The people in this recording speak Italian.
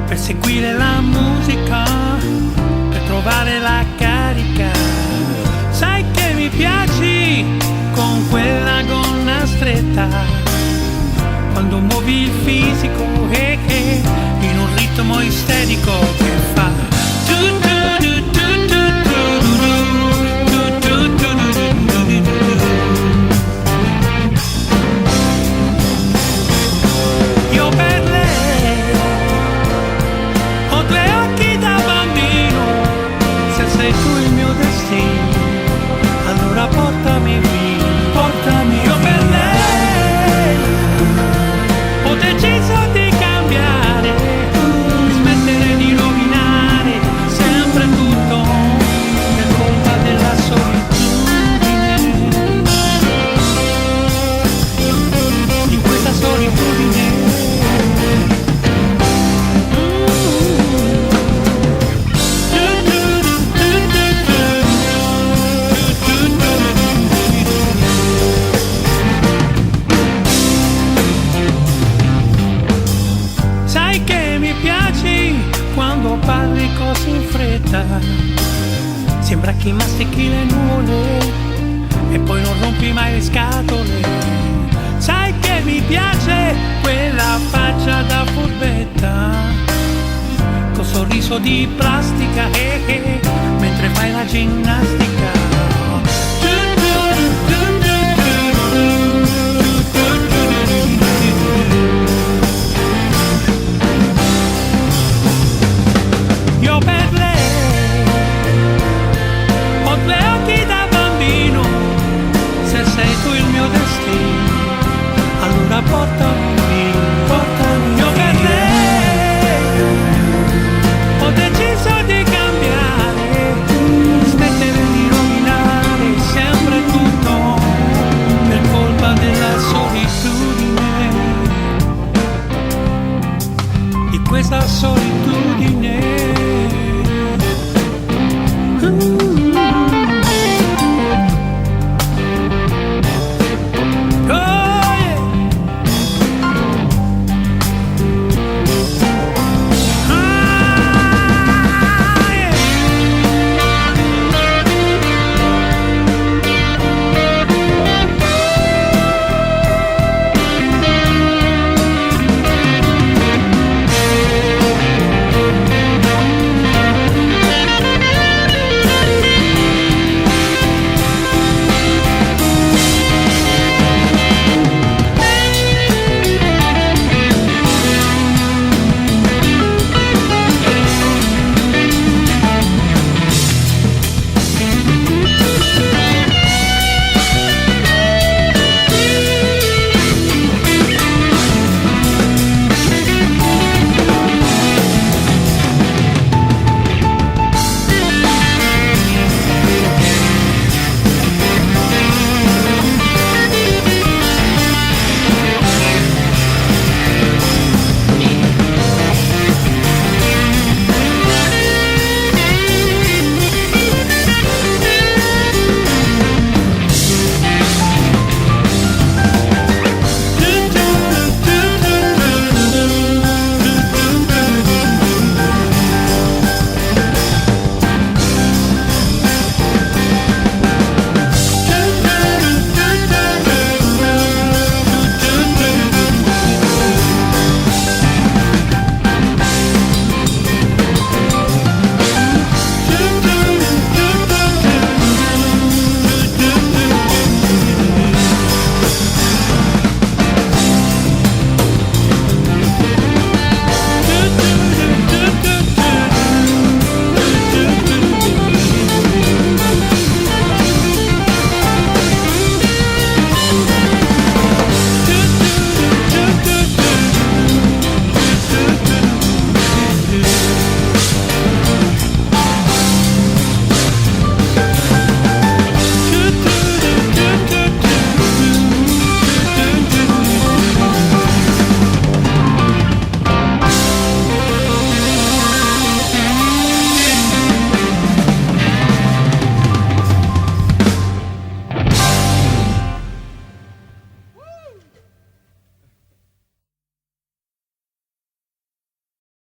per seguire la musica, per trovare la carica. Sai che mi piaci con quella gonna stretta, quando muovi il fisico in un ritmo isterico che fa io per lei ho due occhi da bambino. Se sei tu il mio destino, allora portami via, portami. Io per lei ho deciso di cambiare, di smettere di rovinare sempre tutto per colpa della solitudine, di questa solitudine. Sai che mi piaci quando parli così in fretta, sembra che mastichi le nuvole e poi non rompi mai le scatole. Sai che mi piace quella faccia da furbetta, col sorriso di plastica mentre fai la ginnastica. Io per lei ho due occhi da bambino. Se sei tu il mio destino, allora portami via, portami. Io per lei ho deciso di cambiare, smettere di rovinare sempre tutto per colpa della solitudine, di questa solitudine.